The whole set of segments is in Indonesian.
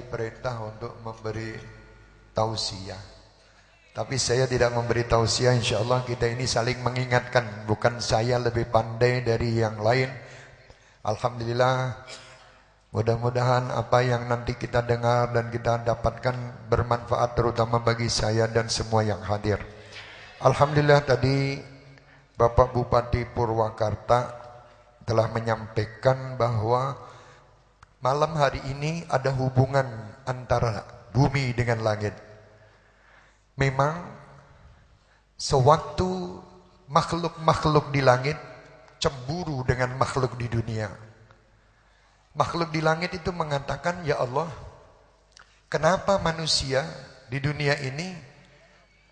diperintah untuk memberi tausiah. Tapi saya tidak memberi tausiah, insyaallah kita ini saling mengingatkan. Bukan saya lebih pandai dari yang lain. Alhamdulillah, mudah-mudahan apa yang nanti kita dengar dan kita dapatkan bermanfaat terutama bagi saya dan semua yang hadir. Alhamdulillah tadi Bapak Bupati Purwakarta telah menyampaikan bahwa malam hari ini ada hubungan antara bumi dengan langit. Memang sewaktu makhluk-makhluk di langit cemburu dengan makhluk di dunia. Makhluk di langit itu mengatakan, ya Allah, kenapa manusia di dunia ini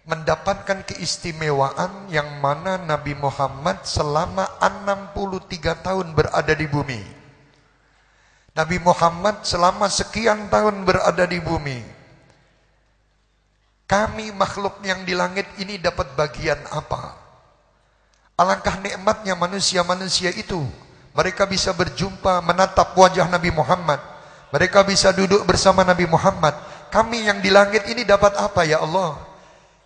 mendapatkan keistimewaan yang mana Nabi Muhammad selama 63 tahun berada di bumi. Nabi Muhammad selama sekian tahun berada di bumi. Kami makhluk yang di langit ini dapat bagian apa? Alangkah nikmatnya manusia-manusia itu. Mereka bisa berjumpa, menatap wajah Nabi Muhammad. Mereka bisa duduk bersama Nabi Muhammad. Kami yang di langit ini dapat apa ya Allah?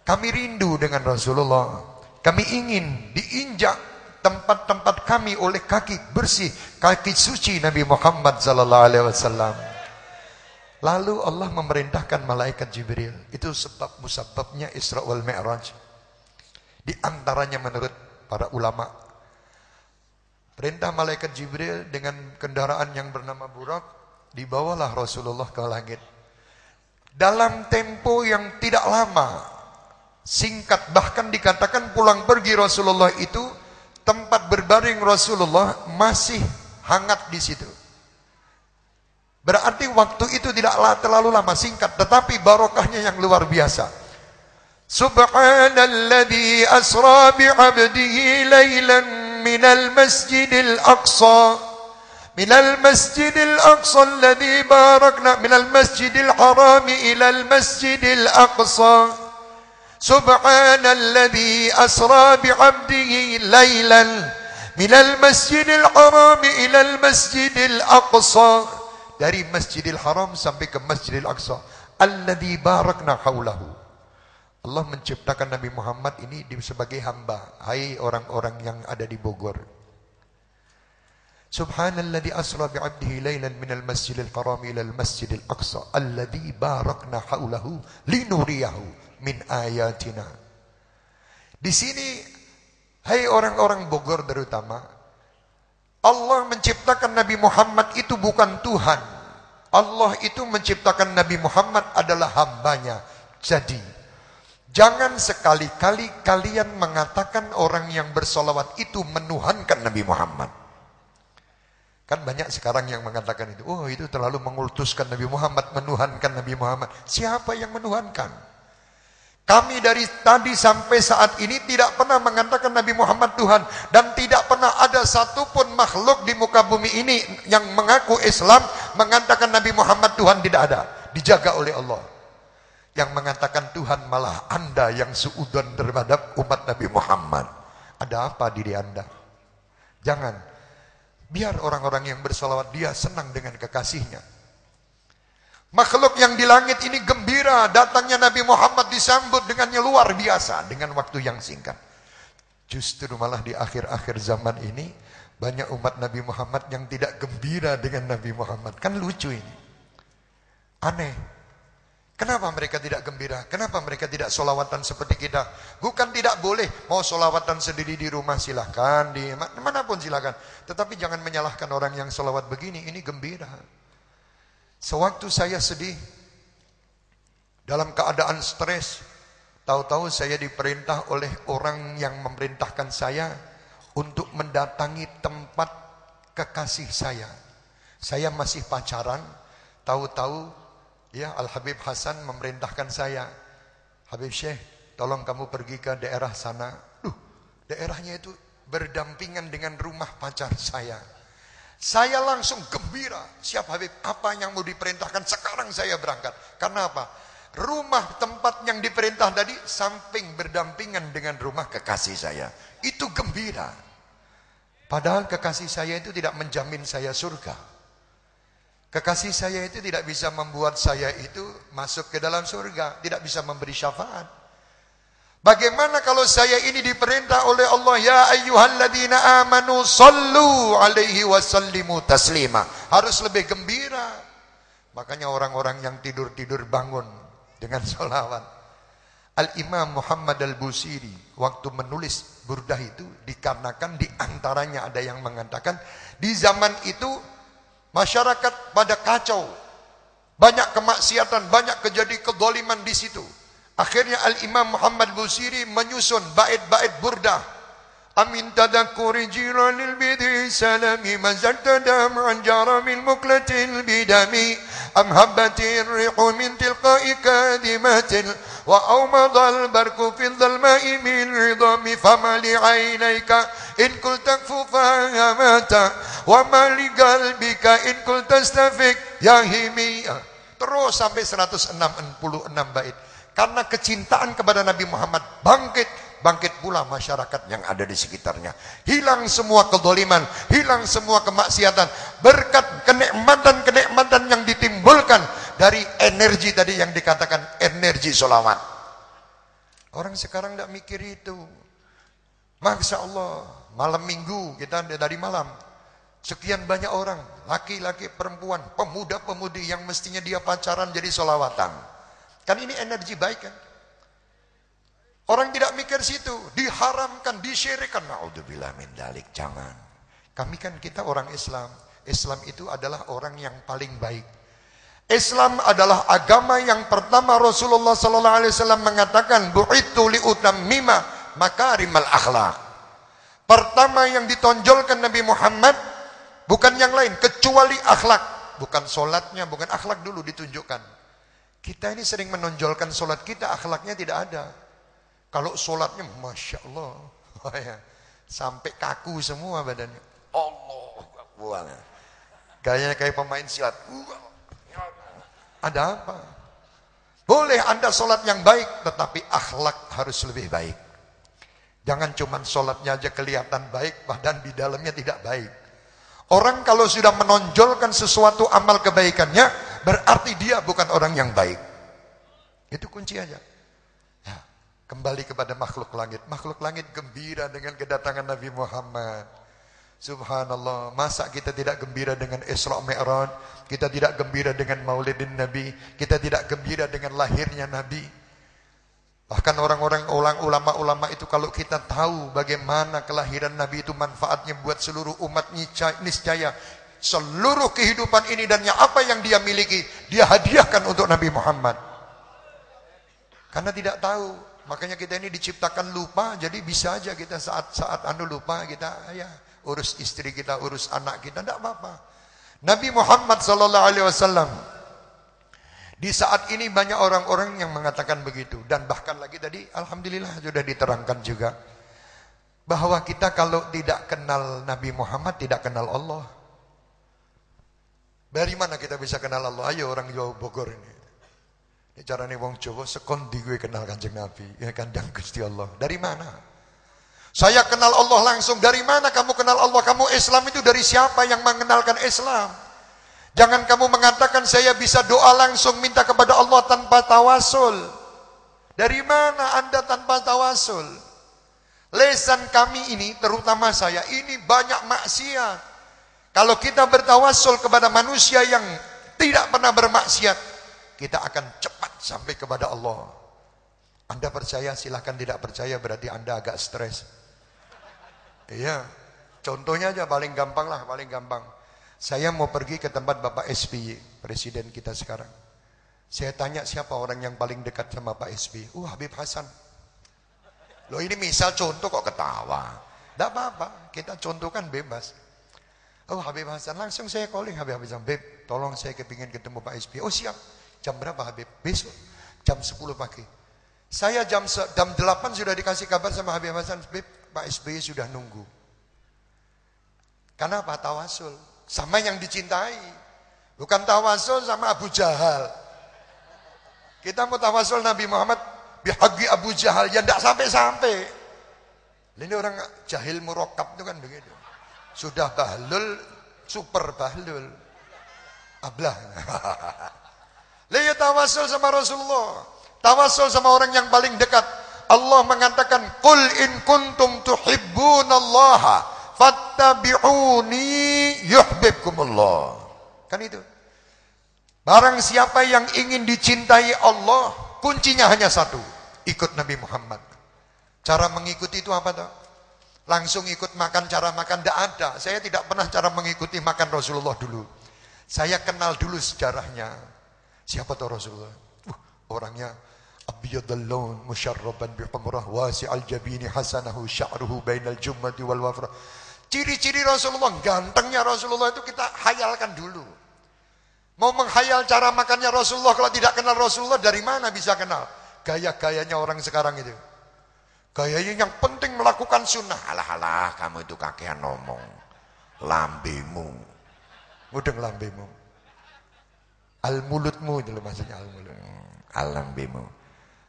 Kami rindu dengan Rasulullah. Kami ingin diinjak tempat-tempat kami oleh kaki bersih, kaki suci Nabi Muhammad SAW. Lalu Allah memerintahkan malaikat Jibril. Itu sebab musababnya Isra wal Mi'raj. Di antaranya menurut para ulama, perintah malaikat Jibril dengan kendaraan yang bernama Burak, dibawalah Rasulullah ke langit. Dalam tempo yang tidak lama, singkat, bahkan dikatakan pulang pergi Rasulullah itu tempat berbaring Rasulullah masih hangat di situ. Berarti waktu itu tidak terlalu lama, singkat, tetapi barokahnya yang luar biasa. Subhanalladzi asra bi'abdihi lailan minal masjidil aqsa minal masjidil aqsa alladzi barakna minal masjidil harami ilal masjidil aqsa. Subhanalladzi asra bi'abdihi lailan minal masjidil haram ilal masjidil aqsa, dari Masjidil Haram sampai ke Masjidil Aqsa, alladzi barakna haulahu. Allah menciptakan Nabi Muhammad ini sebagai hamba. Hai orang-orang yang ada di Bogor, Subhanalladzi asra bi'abdihi lailan minal masjidil haram ilal masjidil aqsa alladzi barakna haulahu linuriyahu min ayatina. Di sini, hai orang-orang Bogor terutama, Allah menciptakan Nabi Muhammad itu bukan Tuhan. Allah itu menciptakan Nabi Muhammad adalah hambanya. Jadi, jangan sekali-kali kalian mengatakan orang yang bersolawat itu menuhankan Nabi Muhammad. Kan banyak sekarang yang mengatakan itu. Oh, itu terlalu mengultuskan Nabi Muhammad, menuhankan Nabi Muhammad. Siapa yang menuhankan? Kami dari tadi sampai saat ini tidak pernah mengatakan Nabi Muhammad Tuhan. Dan tidak pernah ada satupun makhluk di muka bumi ini yang mengaku Islam mengatakan Nabi Muhammad Tuhan, tidak ada. Dijaga oleh Allah. Yang mengatakan Tuhan malah Anda yang suudzon terhadap umat Nabi Muhammad. Ada apa diri Anda? Jangan. Biar orang-orang yang bersalawat dia senang dengan kekasihnya. Makhluk yang di langit ini gembira datangnya Nabi Muhammad, disambut dengannya luar biasa dengan waktu yang singkat. Justru malah di akhir-akhir zaman ini banyak umat Nabi Muhammad yang tidak gembira dengan Nabi Muhammad. Kan lucu ini. Aneh. Kenapa mereka tidak gembira? Kenapa mereka tidak solawatan seperti kita? Bukan tidak boleh. Mau solawatan sendiri di rumah silahkan, di manapun silahkan. Tetapi jangan menyalahkan orang yang solawat begini. Ini gembira. Sewaktu saya sedih, dalam keadaan stres, tahu-tahu saya diperintah oleh orang yang memerintahkan saya untuk mendatangi tempat kekasih saya. Saya masih pacaran, tahu-tahu ya Al-Habib Hasan memerintahkan saya, Habib Syekh, tolong kamu pergi ke daerah sana. Daerahnya itu berdampingan dengan rumah pacar saya. Saya langsung gembira. Siap Habib, apa yang mau diperintahkan sekarang saya berangkat. Karena apa? Rumah tempat yang diperintah tadi samping berdampingan dengan rumah kekasih saya. Itu gembira. Padahal kekasih saya itu tidak menjamin saya surga. Kekasih saya itu tidak bisa membuat saya itu masuk ke dalam surga, tidak bisa memberi syafaat. Bagaimana kalau saya ini diperintah oleh Allah, ya ayyuhalladzina amanu sallu alaihi wasallimu taslima. Harus lebih gembira. Makanya orang-orang yang tidur-tidur bangun dengan sholawat. Al-Imam Muhammad Al-Busiri waktu menulis burdah itu dikarenakan diantaranya ada yang mengatakan di zaman itu masyarakat pada kacau, banyak kemaksiatan, banyak kejadian kedoliman di situ. Akhirnya Al-Imam Muhammad Busiri menyusun bait-bait burdah. Amin tadakuri jiranil bidhi salami mazarta dam'an jaramil muklatil bidami amhabbatir rihu min tilqa'i kadimatil wa awmadal barku fil dalma'i min ridami famali aynayka in kultak fufahamata wa mali galbika in kultastafik yahimi. Terus sampai 166 bait. Karena kecintaan kepada Nabi Muhammad bangkit pula masyarakat yang ada di sekitarnya. Hilang semua kedoliman, hilang semua kemaksiatan. Berkat kenikmatan-kenikmatan yang ditimbulkan dari energi tadi yang dikatakan energi sholawat. Orang sekarang tidak mikir itu. Masya Allah, malam minggu kita dari malam. Sekian banyak orang, laki-laki, perempuan, pemuda-pemudi yang mestinya dia pacaran jadi sholawatan. Kan ini energi baik kan? Orang tidak mikir situ, diharamkan, disyirikan. Na'udzubillah min dzalik, jangan. Kami kan kita orang Islam. Islam itu adalah orang yang paling baik. Islam adalah agama yang pertama Rasulullah sallallahu alaihi wasallam mengatakan bu'itsu liutammima makarimal akhlak. Pertama yang ditonjolkan Nabi Muhammad bukan yang lain kecuali akhlak, bukan solatnya, bukan akhlak dulu ditunjukkan. Kita ini sering menonjolkan solat kita, akhlaknya tidak ada. Kalau solatnya Masya Allah, sampai kaku semua badannya. Allah Akbar. Gayanya kayak pemain silat. Ada apa? Boleh Anda solat yang baik, tetapi akhlak harus lebih baik. Jangan cuma solatnya aja kelihatan baik, badan di dalamnya tidak baik. Orang kalau sudah menonjolkan sesuatu amal kebaikannya, berarti dia bukan orang yang baik. Itu kunci aja. Ya, kembali kepada makhluk langit. Makhluk langit gembira dengan kedatangan Nabi Muhammad. Subhanallah. Masa kita tidak gembira dengan Isra Mi'raj? Kita tidak gembira dengan Maulidin Nabi? Kita tidak gembira dengan lahirnya Nabi? Bahkan orang-orang ulama-ulama itu kalau kita tahu bagaimana kelahiran Nabi itu manfaatnya buat seluruh umat niscaya seluruh kehidupan ini dan apa yang dia miliki dia hadiahkan untuk Nabi Muhammad. Karena tidak tahu, makanya kita ini diciptakan lupa, jadi bisa aja kita saat lupa kita ya urus istri kita, urus anak kita, tidak apa-apa. Nabi Muhammad sallallahu alaihi wasallam di saat ini banyak orang-orang yang mengatakan begitu. Dan bahkan lagi tadi alhamdulillah sudah diterangkan juga bahwa kita kalau tidak kenal Nabi Muhammad tidak kenal Allah. Dari mana kita bisa kenal Allah? Ayo orang Jawa Bogor ini. Ini caranya wong Jawa sekondi gue kenal Kanjeng Nabi, ya kandang Gusti Allah. Dari mana? Saya kenal Allah langsung. Dari mana kamu kenal Allah? Kamu Islam itu dari siapa yang mengenalkan Islam? Jangan kamu mengatakan saya bisa doa langsung minta kepada Allah tanpa tawasul. Dari mana Anda tanpa tawasul? Lesan kami ini, terutama saya, ini banyak maksiat. Kalau kita bertawasul kepada manusia yang tidak pernah bermaksiat, kita akan cepat sampai kepada Allah. Anda percaya, silahkan. Tidak percaya berarti Anda agak stres. Iya, contohnya aja paling gampang lah, paling gampang. Saya mau pergi ke tempat Bapak SBY, presiden kita sekarang. Saya tanya siapa orang yang paling dekat sama Pak SBY. Habib Hasan. Loh ini misal contoh kok ketawa. Tidak apa-apa, kita contohkan bebas. Habib Hasan, langsung saya calling Habib Hasan. Beb, tolong saya kepingin ketemu Pak SBY. Siap. Jam berapa Habib? Besok. Jam 10 pagi. Saya jam 8 sudah dikasih kabar sama Habib Hasan. Beb, Pak SBY sudah nunggu. Karena apa? Tawasul. Sama yang dicintai. Bukan tawasul sama Abu Jahal. Kita mau tawasul Nabi Muhammad bihaqi Abu Jahal yang tidak sampai-sampai. Ini orang jahil murakkab itu kan begitu. Sudah bahlul, super bahlul. Ablah. Lihat tawasul sama Rasulullah. Tawasul sama orang yang paling dekat. Allah mengatakan, "Qul in kuntum tuhibbunallaha fattabi'uni yuhibbukumullah." Kan itu. Barang siapa yang ingin dicintai Allah, kuncinya hanya satu, ikut Nabi Muhammad. Cara mengikuti itu apa toh? Langsung ikut makan, cara makan tidak ada. Saya tidak pernah cara mengikuti makan Rasulullah dulu. Saya kenal dulu sejarahnya. Siapa toh Rasulullah? Orangnya abyadul laun musyarraban bihamrah wasi'al jabini hasanahu sya'ruhu bainal jummati wal wafrah. Ciri-ciri Rasulullah, gantengnya Rasulullah itu kita hayalkan dulu. Mau menghayal cara makannya Rasulullah, kalau tidak kenal Rasulullah dari mana bisa kenal? Gaya-gayanya orang sekarang itu. Gayanya yang penting melakukan sunnah. Alah, kamu itu kakean ngomong. Lambemu. Mudeng lambemu. Al-mulutmu itu maksudnya al-mulut. Al-lambemu.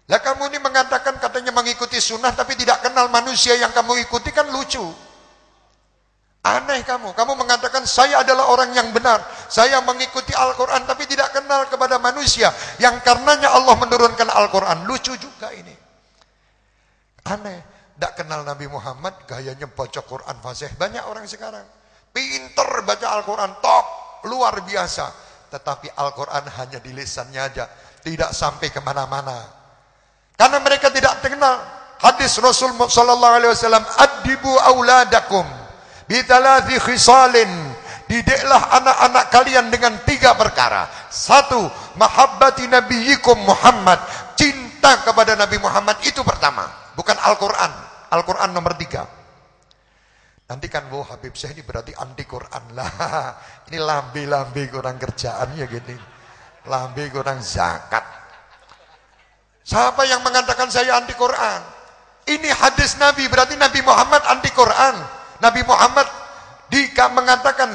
Lah kamu ini mengatakan katanya mengikuti sunnah tapi tidak kenal manusia yang kamu ikuti, kan lucu. Aneh kamu mengatakan saya adalah orang yang benar, saya mengikuti Al-Quran tapi tidak kenal kepada manusia yang karenanya Allah menurunkan Al-Quran. Lucu juga ini. Aneh, tidak kenal Nabi Muhammad, gayanya baca Quran fasih. Banyak orang sekarang pinter baca Al-Quran, top, luar biasa, tetapi Al-Quran hanya di lisannya aja, tidak sampai kemana-mana. Karena mereka tidak kenal hadis Rasul sallallahu alaihi wasallam, "Adibu auladakum bitalathi khisalin." Didiklah anak-anak kalian dengan 3 perkara. 1, mahabbati nabiyyikum Muhammad. Cinta kepada Nabi Muhammad itu pertama, bukan Al-Quran. Al-Quran nomor 3. Nanti kan, wow, Habib saya ini berarti anti Quran lah. Ini lambe-lambe kurang kerjaan ya gini. Lambe kurang zakat. Siapa yang mengatakan saya anti Quran? Ini hadis Nabi, berarti Nabi Muhammad anti Quran. Nabi Muhammad mengatakan,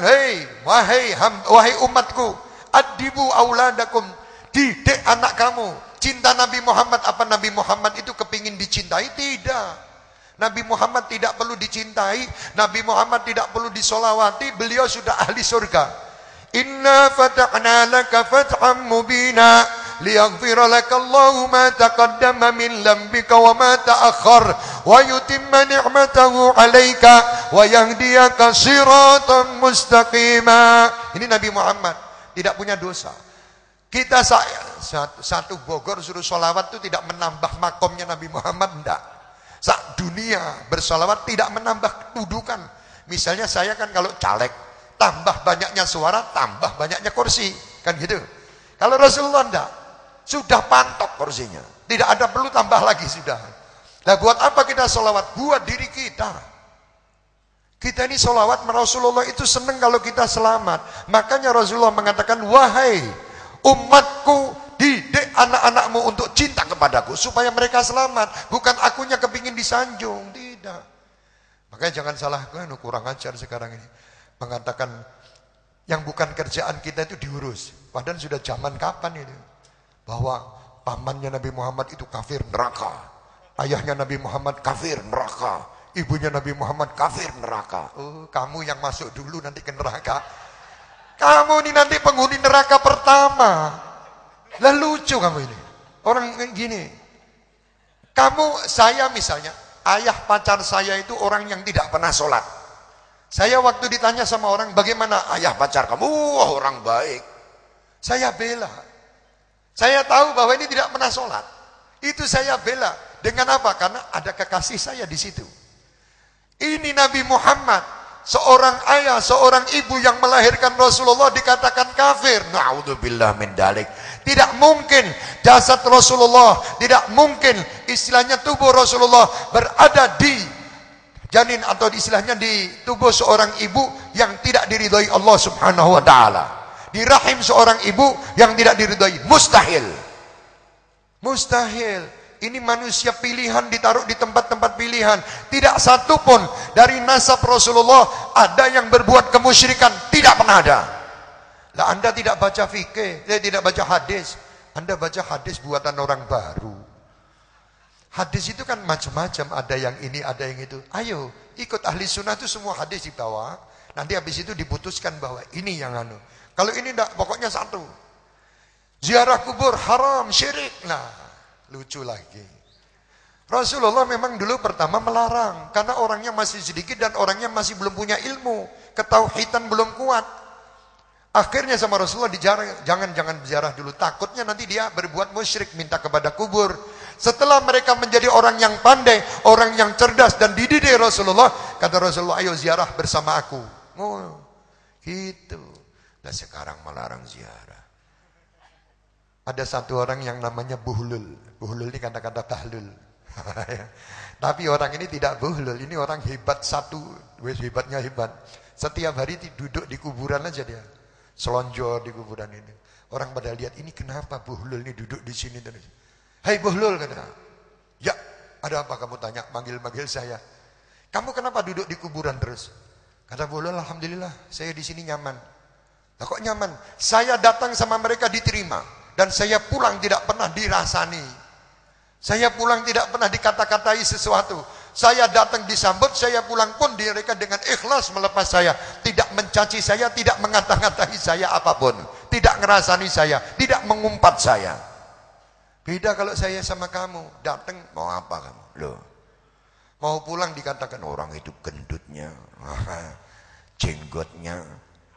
wahai umatku, adibu auladakum, didik anak kamu. Cinta Nabi Muhammad, apa Nabi Muhammad itu kepingin dicintai? Tidak. Nabi Muhammad tidak perlu dicintai, Nabi Muhammad tidak perlu disolawati, beliau sudah ahli surga. Inna fatahna laka fatham mubina liyaghfira lakallahu ma taqaddama min dhanbika wa ma ta'akhkhar wa yutimma ni'matahu 'alaika wa yahdiyaka siratan mustaqima. Ini Nabi Muhammad tidak punya dosa. Kita satu Bogor suruh sholawat itu tidak menambah makomnya Nabi Muhammad, enggak. Sak dunia bersolawat tidak menambah kedudukan. Misalnya saya kan kalau caleg, tambah banyaknya suara, tambah banyaknya kursi, kan gitu. Kalau Rasulullah enggak, sudah pantok kursinya, tidak ada perlu tambah lagi sudah. Nah, buat apa kita sholawat? Buat diri kita. Kita ini sholawat Rasulullah itu senang kalau kita selamat. Makanya Rasulullah mengatakan, wahai umatku, didik anak-anakmu untuk cinta kepadaku supaya mereka selamat, bukan akunya kepingin disanjung, tidak. Makanya jangan salahkan, kurang ajar sekarang ini mengatakan yang bukan kerjaan kita itu diurus, padahal sudah zaman kapan itu bahwa pamannya Nabi Muhammad itu kafir neraka, ayahnya Nabi Muhammad kafir neraka, ibunya Nabi Muhammad kafir neraka. Oh, kamu yang masuk dulu nanti ke neraka. Kamu ini nanti penghuni neraka pertama. Lah lucu kamu ini. Orang gini. Saya misalnya, ayah pacar saya itu orang yang tidak pernah sholat. Saya waktu ditanya sama orang, bagaimana ayah pacar kamu? Wah, orang baik. Saya bela. Saya tahu bahwa ini tidak pernah sholat. Itu saya bela. Dengan apa? Karena ada kekasih saya di situ. Ini Nabi Muhammad, seorang ayah, seorang ibu yang melahirkan Rasulullah dikatakan kafir. Na'udzubillah min dalik. Tidak mungkin jasad Rasulullah, tidak mungkin istilahnya tubuh Rasulullah berada di janin atau istilahnya di tubuh seorang ibu yang tidak diridhoi Allah Subhanahu wa taala. Di rahim seorang ibu yang tidak diridhoi, mustahil. Mustahil. Ini manusia pilihan ditaruh di tempat-tempat pilihan. Tidak satu pun dari nasab Rasulullah ada yang berbuat kemusyrikan, tidak pernah ada. Lah Anda tidak baca fikih, tidak baca hadis. Anda baca hadis buatan orang baru. Hadis itu kan macam-macam, ada yang ini, ada yang itu. Ayo, ikut ahli sunnah itu semua hadis dibawa. Nanti habis itu diputuskan bahwa ini yang anu. Kalau ini enggak, pokoknya satu. Ziarah kubur haram, syirik. Nah, lucu lagi. Rasulullah memang dulu pertama melarang. Karena orangnya masih sedikit dan orangnya masih belum punya ilmu. Ketauhidan belum kuat. Akhirnya sama Rasulullah dijarah, jangan ziarah dulu. Takutnya nanti dia berbuat musyrik, minta kepada kubur. Setelah mereka menjadi orang yang pandai, orang yang cerdas dan dididik Rasulullah, kata Rasulullah, ayo ziarah bersama aku. Oh, gitu. Nah sekarang melarang ziarah. Ada satu orang yang namanya Buhlul. Buhlul ini kata-kata bahlul. Tapi orang ini tidak buhlul. Ini orang hebat satu. Hebatnya hebat. Setiap hari duduk di kuburan aja dia. Selonjor di kuburan ini. Orang pada lihat, ini kenapa Buhlul ini duduk di sini terus. Hai Buhlul, kata. Ya, ada apa kamu tanya? Manggil-manggil saya. Kamu kenapa duduk di kuburan terus? Kata Buhlul, alhamdulillah, saya di sini nyaman. Lah kok nyaman? Saya datang sama mereka diterima. Dan saya pulang tidak pernah dirasani. Saya pulang tidak pernah dikata-katai sesuatu. Saya datang disambut, saya pulang pun mereka dengan ikhlas melepas saya. Tidak mencaci saya, tidak mengata-ngatai saya apapun. Tidak ngerasani saya, tidak mengumpat saya. Beda kalau saya sama kamu. Datang, mau apa kamu? Loh, mau pulang dikatakan orang itu gendutnya, jenggotnya,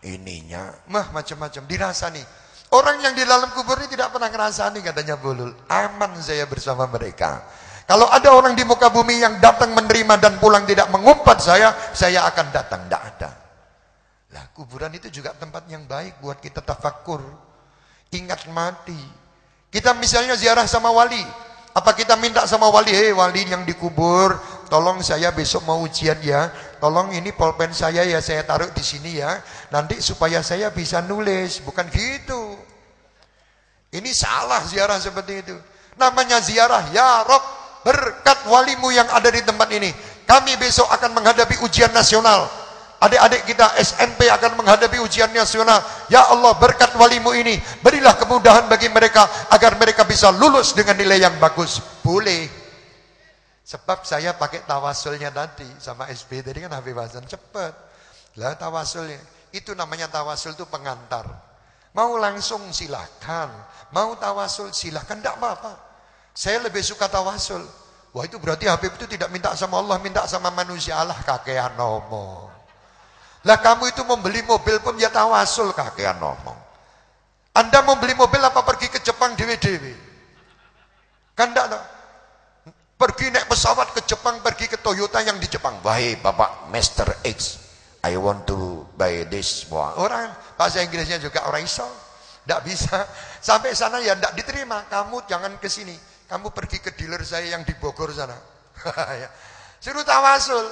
ininya, macam-macam. Dirasani. Orang yang di dalam kubur ini tidak pernah ngerasani, katanya Buhlul. Aman saya bersama mereka. Kalau ada orang di muka bumi yang datang menerima dan pulang tidak mengumpat saya akan datang. Tidak ada. Lah kuburan itu juga tempat yang baik buat kita tafakkur. Ingat mati. Kita misalnya ziarah sama wali. Apa kita minta sama wali, wali yang dikubur, tolong saya besok mau ujian ya. Tolong ini pulpen saya ya, saya taruh di sini ya. Nanti supaya saya bisa nulis. Bukan gitu. Ini salah ziarah seperti itu. Namanya ziarah, ya Rob, berkat walimu yang ada di tempat ini, kami besok akan menghadapi ujian nasional. Adik-adik kita SMP akan menghadapi ujian nasional. Ya Allah, berkat walimu ini, berilah kemudahan bagi mereka agar mereka bisa lulus dengan nilai yang bagus. Boleh. Sebab saya pakai tawasulnya tadi sama SB tadi kan Habib Hasan cepat. Lah tawasulnya itu namanya tawasul itu pengantar. Mau langsung silakan, mau tawasul silakan, tidak apa-apa. Saya lebih suka tawasul. Wah itu berarti Habib itu tidak minta sama Allah, minta sama manusia. Allah kakean ngomong. Lah kamu itu membeli mobil pun ya tawasul, kakean ngomong. Anda membeli mobil apa pergi ke Jepang dewe-dewe? Kan enggak. Pergi naik pesawat ke Jepang, pergi ke Toyota yang di Jepang. Baik Bapak Mr. X, I want to buy this. Wah, orang bahasa Inggrisnya juga orang iso. Tidak bisa. Sampai sana ya tidak diterima. Kamu jangan ke sini. Kamu pergi ke dealer saya yang di Bogor sana. Suruh tawasul.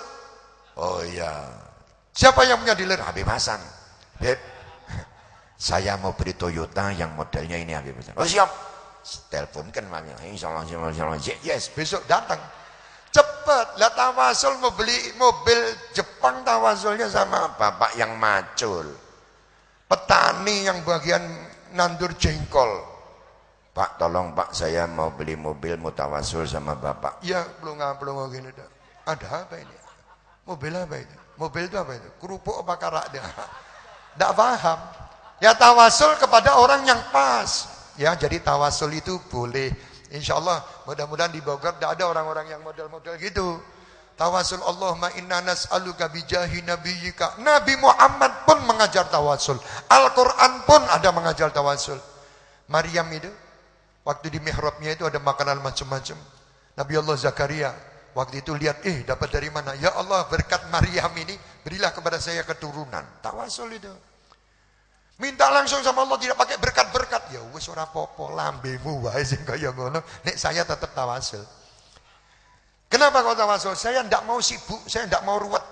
Oh iya. Siapa yang punya dealer? Habib Hasan. Beb, saya mau beli Toyota yang modelnya ini Habib Hasan. Oh siap. Teleponkan mamanya. Insyaallah. Yes, besok datang. Cepat. Lah tawasul mau beli mobil Jepang, tawasulnya sama bapak yang macul. Petani yang bagian nandur jengkol. Pak, tolong Pak, saya mau beli mobil, mau tawasul sama Bapak. Ya, belum gini dah. Ada apa ini? Mobil apa itu? Mobil itu apa itu? Kerupuk apa karak dia? Tidak paham. Ya tawasul kepada orang yang pas. Ya, jadi tawasul itu boleh. Insya Allah, mudah-mudahan di Bogor tidak ada orang-orang yang model-model gitu. Tawasul Allahumma inna nas'aluka bijahi nabiyyika. Nabi Muhammad pun mengajar tawasul. Al-Quran pun ada mengajar tawasul. Maryam itu, waktu di mihrabnya itu ada makanan macam-macam. Nabi Allah Zakaria, waktu itu lihat, dapat dari mana? Ya Allah, berkat Maryam ini, berilah kepada saya keturunan. Tawasul itu. Minta langsung sama Allah, tidak pakai berkat-berkat. Ya wis ora apa-apa, lambemu wae sing kaya ngono. Nek saya tetap tawasul. Kenapa kau tawasul? Saya tidak mau sibuk, saya tidak mau ruwet.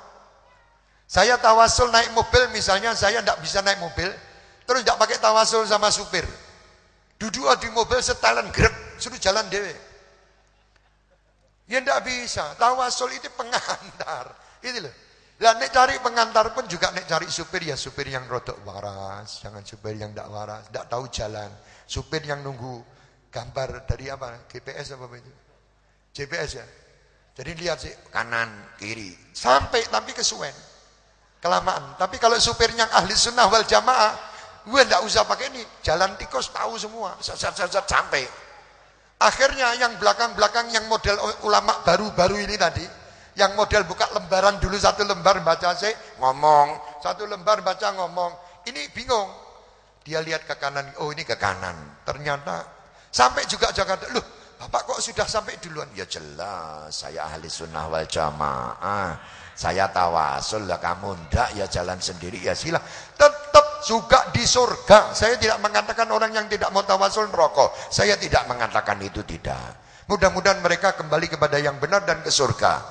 Saya tawasul naik mobil, misalnya saya tidak bisa naik mobil, terus tidak pakai tawasul sama supir. Duduk di mobil setelan grek, suruh jalan dewe. Ya tidak bisa. Tawasul itu pengantar. Itu loh. Lah nek cari pengantar pun juga nek cari supir ya supir yang rodok waras, jangan supir yang tidak waras, tidak tahu jalan. Supir yang nunggu gambar dari apa? GPS apa itu? GPS ya. Jadi lihat sih kanan kiri sampai tapi kesuwen kelamaan. Tapi kalau supir yang ahli sunnah wal jamaah Gue nggak usah pakai ini, jalan tikus tahu semua, sampai. Akhirnya yang belakang-belakang yang model ulama baru-baru ini tadi, yang model buka lembaran dulu satu lembar baca ngomong, satu lembar baca ngomong, ini bingung. Dia lihat ke kanan, oh ini ke kanan. Ternyata sampai juga Jakarta, loh Bapak kok sudah sampai duluan? Ya jelas, saya ahli sunnah wal jamaah. Saya tawasul lah, kamu ndak ya jalan sendiri ya sila. Tetap juga di surga. Saya tidak mengatakan orang yang tidak mau tawasul neraka. Saya tidak mengatakan itu, tidak. Mudah-mudahan mereka kembali kepada yang benar dan ke surga.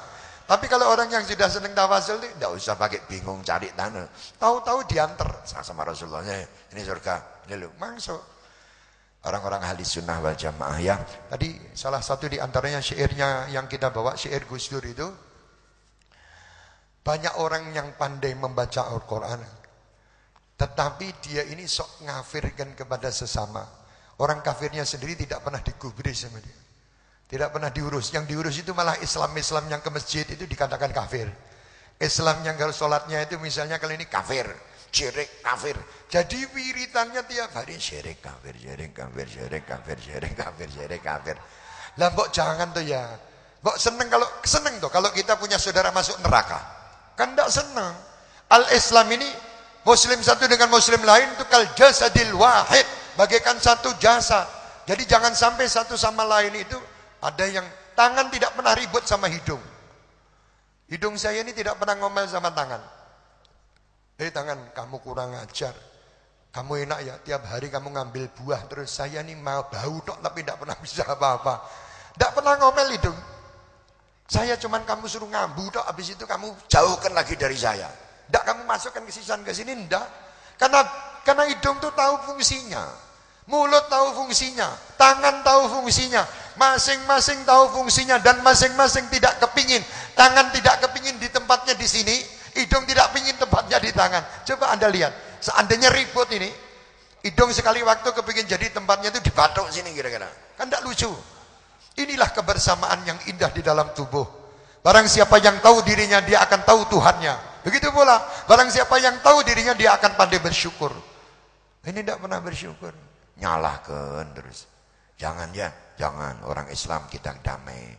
Tapi kalau orang yang sudah senang tawasul itu tidak usah pakai bingung cari tanah. Tahu-tahu diantar sama Rasulullah. Ini surga, ini loh, masuk. Orang-orang ahli sunnah wal jamaah ya. Tadi salah satu di antaranya syairnya yang kita bawa, syair Gus Dur itu. Banyak orang yang pandai membaca Al-Quran, tetapi dia ini sok ngafirkan kepada sesama. Orang kafirnya sendiri tidak pernah digubris sama dia, tidak pernah diurus. Yang diurus itu malah Islam yang ke masjid itu dikatakan kafir. Islam yang kalau sholatnya itu misalnya kali ini kafir, syirik kafir. Jadi wiritannya tiap hari syirik kafir, syirik kafir, syirik kafir, syirik kafir, syirik kafir. Lah mbok jangan tuh ya. Mbok seneng tuh kalau kita punya saudara masuk neraka. Kan tidak senang. Al-Islam ini muslim satu dengan muslim lain itu kal jasadil wahid, bagaikan satu jasad. Jadi jangan sampai satu sama lain itu ada yang tangan tidak pernah ribut sama hidung. Hidung saya ini tidak pernah ngomel sama tangan. Tangan, kamu kurang ajar. Kamu enak ya, tiap hari kamu ngambil buah terus saya ini mau bau tok tapi tidak pernah bisa apa-apa. Tidak pernah ngomel hidung. Saya cuman kamu suruh ngambu tok, habis itu kamu jauhkan lagi dari saya. Tidak kamu masukkan ke sini, tidak. Karena hidung tuh tahu fungsinya. Mulut tahu fungsinya, tangan tahu fungsinya. Masing-masing tahu fungsinya dan masing-masing tidak kepingin. Tangan tidak kepingin di tempatnya di sini, hidung tidak pingin tempatnya di tangan. Coba Anda lihat, seandainya ribut ini, hidung sekali waktu kepingin jadi tempatnya itu di batok sini kira-kira. Kan tidak lucu. Inilah kebersamaan yang indah di dalam tubuh. Barang siapa yang tahu dirinya, dia akan tahu Tuhannya. Begitu pula, barang siapa yang tahu dirinya, dia akan pandai bersyukur. Ini tidak pernah bersyukur. Nyalahkan terus. Jangan ya, jangan. Orang Islam kita damai.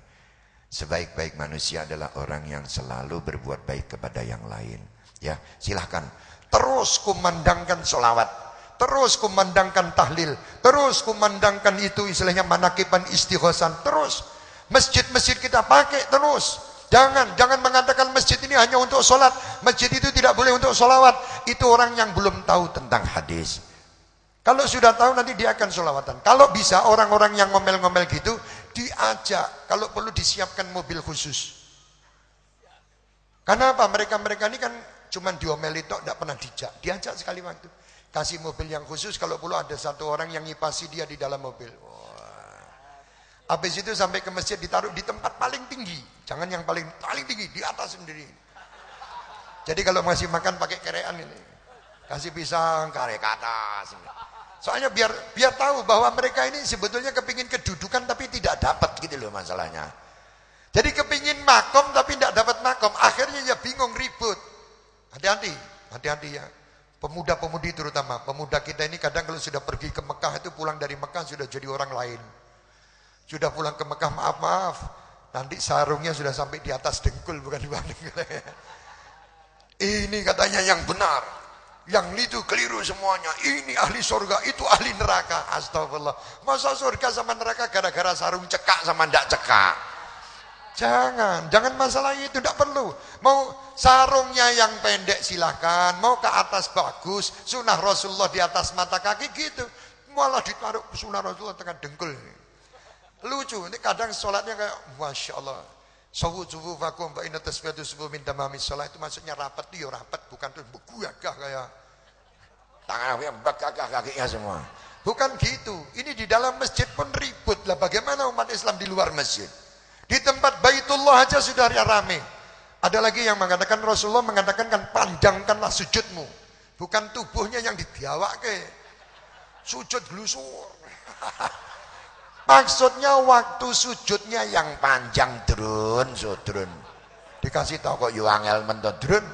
Sebaik-baik manusia adalah orang yang selalu berbuat baik kepada yang lain. Ya, silahkan. Terus kumandangkan sholawat. Terus kumandangkan tahlil, terus kumandangkan itu istilahnya manakiban istighosan, terus masjid-masjid kita pakai terus. Jangan mengatakan masjid ini hanya untuk sholat, masjid itu tidak boleh untuk sholawat. Itu orang yang belum tahu tentang hadis. Kalau sudah tahu nanti dia akan sholawatan. Kalau bisa orang-orang yang ngomel-ngomel gitu diajak, kalau perlu disiapkan mobil khusus. Karena apa? Mereka ini kan cuma diomeli tok, tidak pernah diajak sekali waktu. Kasih mobil yang khusus, kalau perlu ada satu orang yang ngipasi dia di dalam mobil. Wah. Habis itu sampai ke masjid ditaruh di tempat paling tinggi. Jangan yang paling tinggi, di atas sendiri. Jadi kalau masih makan pakai kerean ini. Kasih pisang, kare ke atas. Soalnya biar tahu bahwa mereka ini sebetulnya kepingin kedudukan tapi tidak dapat gitu loh masalahnya. Jadi kepingin makom tapi tidak dapat makom. Akhirnya ya bingung, ribut. Hati-hati ya. Pemuda-pemudi terutama, pemuda kita ini kadang kalau sudah pergi ke Mekah itu pulang dari Mekah sudah jadi orang lain. Sudah pulang ke Mekah, maaf, nanti sarungnya sudah sampai di atas dengkul, bukan di bawah dengkul. Ini katanya yang benar, yang itu keliru semuanya. Ini ahli surga, itu ahli neraka. Astagfirullah. Masa surga sama neraka gara-gara sarung cekak sama ndak cekak? Jangan masalah itu, tidak perlu. Mau sarungnya yang pendek silahkan, mau ke atas bagus, sunnah Rasulullah di atas mata kaki gitu. Malah ditaruh sunnah Rasulullah tengah dengkul. Lucu, ini kadang sholatnya kayak Masya Allah. Sawu sufufakum fa inna tasbihatu subuh min tamamis sholat, itu maksudnya rapat, itu ya rapat, bukan tuh begagah kayak tangan yang begagah kakinya semua. Bukan gitu. Ini di dalam masjid pun ribut lah. Bagaimana umat Islam di luar masjid? Di tempat Baitullah aja sudah rame. Ada lagi yang mengatakan, Rasulullah mengatakan kan panjangkanlah sujudmu. Bukan tubuhnya yang didiawake. Sujud gelusur. Maksudnya waktu sujudnya yang panjang drun. Dikasih tahu kok yo angel men drun.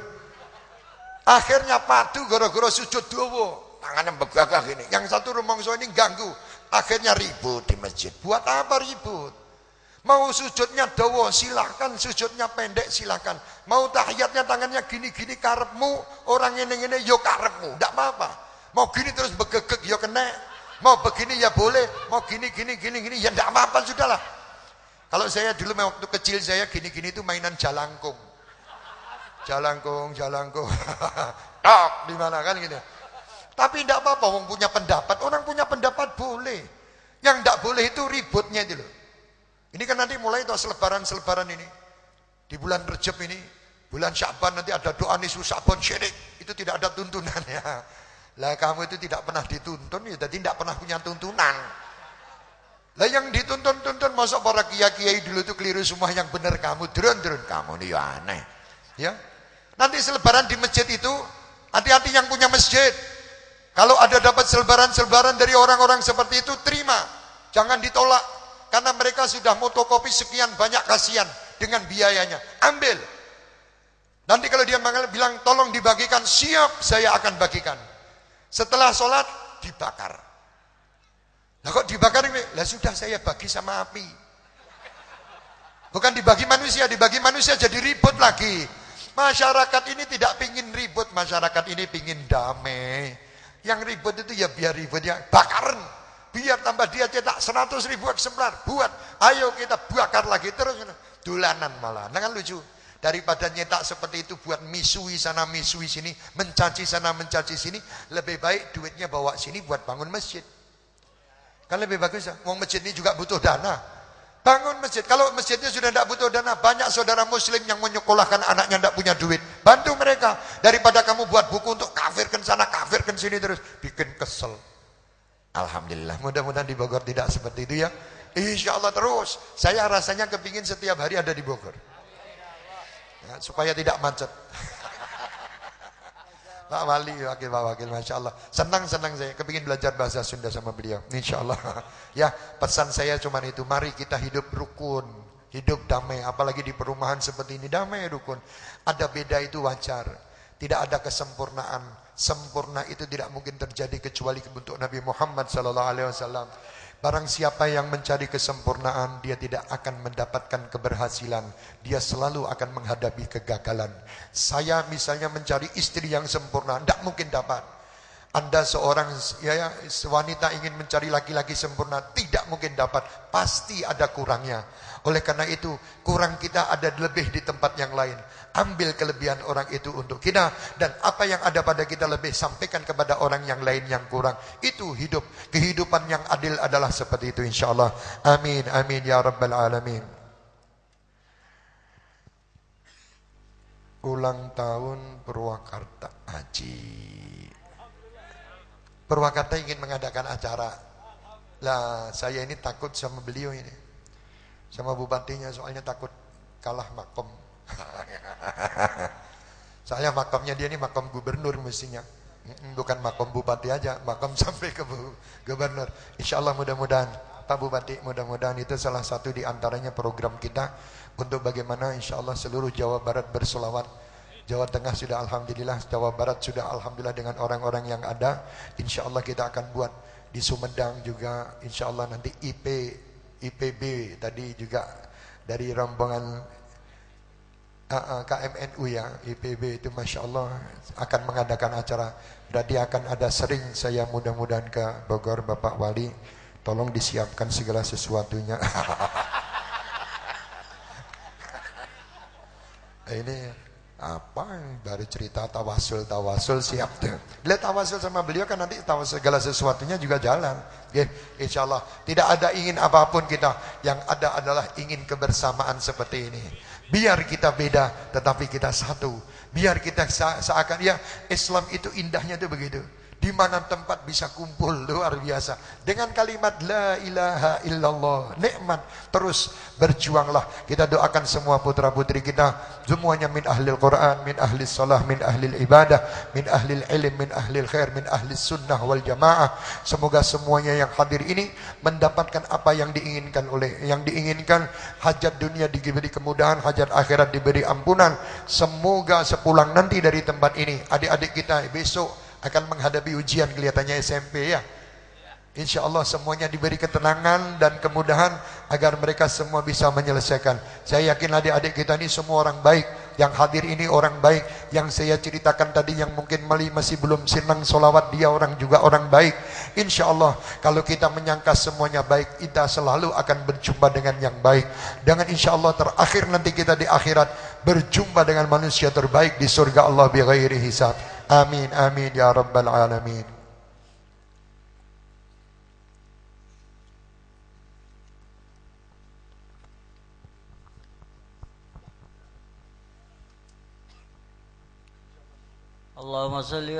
Akhirnya padu gara-gara sujud dawa. tangannya begagah gini. Yang satu rumongso ini ganggu. Akhirnya ribut di masjid. Buat apa ribut? Mau sujudnya dawa silahkan, sujudnya pendek silahkan. Mau tahiyatnya tangannya gini-gini karepmu, orang ini yo karepmu, ndak apa-apa. Mau gini terus begegek yo kena. Mau begini ya boleh, mau gini ya ndak apa-apa sudahlah. Kalau saya dulu waktu kecil saya gini-gini itu mainan jalangkung. Jalangkung. Tok di mana kan gitu. Tapi ndak apa-apa, orang punya pendapat, orang punya pendapat boleh. Yang ndak boleh itu ributnya itu loh. Ini kan nanti mulai tuh selebaran ini. Di bulan Rejab ini, bulan Sya'ban nanti ada doa nisfu Sya'ban syirik. Itu tidak ada tuntunannya. Lah kamu itu tidak pernah dituntun, ya jadi tidak pernah punya tuntunan. Lah yang dituntun masuk para kiai dulu itu keliru semua, yang benar kamu drone kamu nih ya aneh. Ya. Nanti selebaran di masjid itu, hati-hati yang punya masjid. Kalau ada dapat selebaran dari orang-orang seperti itu, terima. Jangan ditolak. Karena mereka sudah motokopi sekian banyak, kasihan dengan biayanya. Ambil. Nanti kalau dia bilang tolong dibagikan, siap saya akan bagikan. Setelah sholat dibakar. Nah kok dibakar ini? Lah sudah saya bagi sama api. Bukan dibagi manusia jadi ribut lagi. Masyarakat ini tidak pingin ribut, masyarakat ini pingin damai. Yang ribut itu ya biar ribut ya, bakaran. Biar tambah dia cetak 100.000 eksemplar, buat. Ayo kita bakar lagi terus. Dolanan malah. Nah kan lucu. Daripada nyetak seperti itu buat misui sana misui sini, mencaci sana mencaci sini, lebih baik duitnya bawa sini buat bangun masjid. Kan lebih bagus ya. Mau masjid ini juga butuh dana. Bangun masjid. Kalau masjidnya sudah tidak butuh dana, banyak saudara muslim yang menyekolahkan anaknya tidak punya duit. Bantu mereka. Daripada kamu buat buku untuk kafirkan sana, kafirkan sini terus, bikin kesel. Alhamdulillah, mudah-mudahan di Bogor tidak seperti itu ya. Insya Allah terus. Saya rasanya kepingin setiap hari ada di Bogor ya, supaya tidak macet. Pak Wali, Pak Wakil, Masya Allah. Senang saya, kepingin belajar bahasa Sunda sama beliau, Insya Allah. Ya, pesan saya cuma itu, mari kita hidup rukun, hidup damai. Apalagi di perumahan seperti ini, damai rukun. Ada beda itu wajar. Tidak ada kesempurnaan. Sempurna itu tidak mungkin terjadi kecuali bentuk Nabi Muhammad SAW. Barang siapa yang mencari kesempurnaan, dia tidak akan mendapatkan keberhasilan. Dia selalu akan menghadapi kegagalan. Saya misalnya mencari istri yang sempurna, tidak mungkin dapat. Anda seorang wanita ingin mencari laki-laki sempurna, tidak mungkin dapat. Pasti ada kurangnya. Oleh karena itu, kurang kita ada lebih di tempat yang lain. Ambil kelebihan orang itu untuk kita, dan apa yang ada pada kita lebih sampaikan kepada orang yang lain yang kurang. Itu hidup. Kehidupan yang adil adalah seperti itu, insyaallah. Amin amin ya rabbal alamin. Ulang tahun Purwakarta Haji. Purwakarta ingin mengadakan acara. Lah saya ini takut sama beliau ini, sama bupatinya, soalnya takut kalah makom. Soalnya makamnya dia ini makam gubernur mestinya, bukan makam bupati aja, makam sampai ke gubernur. Insya Allah mudah-mudahan Pak Bupati, mudah-mudahan itu salah satu di antaranya program kita untuk bagaimana insya Allah seluruh Jawa Barat bersolawat. Jawa Tengah sudah alhamdulillah, Jawa Barat sudah alhamdulillah dengan orang-orang yang ada. Insya Allah kita akan buat di Sumedang juga, insya Allah nanti IPB tadi juga dari rombongan KMNU ya, IPB itu Masya Allah akan mengadakan acara. Berarti akan ada sering saya mudah-mudahan ke Bogor. Bapak Wali tolong disiapkan segala sesuatunya. Ini apa, baru cerita tawasul siap tuh. Lihat tawasul sama beliau kan nanti tawasul segala sesuatunya juga jalan. Insya Allah tidak ada ingin apapun kita, yang ada adalah ingin kebersamaan seperti ini. Biar kita beda tetapi kita satu. Biar kita seakan ya Islam itu indahnya itu begitu. Di mana tempat bisa kumpul luar biasa dengan kalimat la ilaha illallah, nikmat. Terus berjuanglah. Kita doakan semua putra putri kita semuanya min ahlil Quran, min ahli salah, min ahlil ibadah, min ahlil ilm, min ahlil khair, min ahli sunnah wal jamaah. Semoga semuanya yang hadir ini mendapatkan apa yang diinginkan. Hajat dunia diberi kemudahan, hajat akhirat diberi ampunan. Semoga sepulang nanti dari tempat ini, adik-adik kita besok akan menghadapi ujian kelihatannya SMP ya. Insya Allah semuanya diberi ketenangan dan kemudahan agar mereka semua bisa menyelesaikan. Saya yakin adik-adik kita ini semua orang baik. Yang hadir ini orang baik. Yang saya ceritakan tadi yang mungkin masih belum senang solawat, dia orang juga orang baik. Insya Allah kalau kita menyangka semuanya baik, kita selalu akan berjumpa dengan yang baik. Dengan insya Allah terakhir nanti kita di akhirat berjumpa dengan manusia terbaik di surga Allah bi ghairi hisab. Amin amin ya rabbal alamin. Allahumma salli wa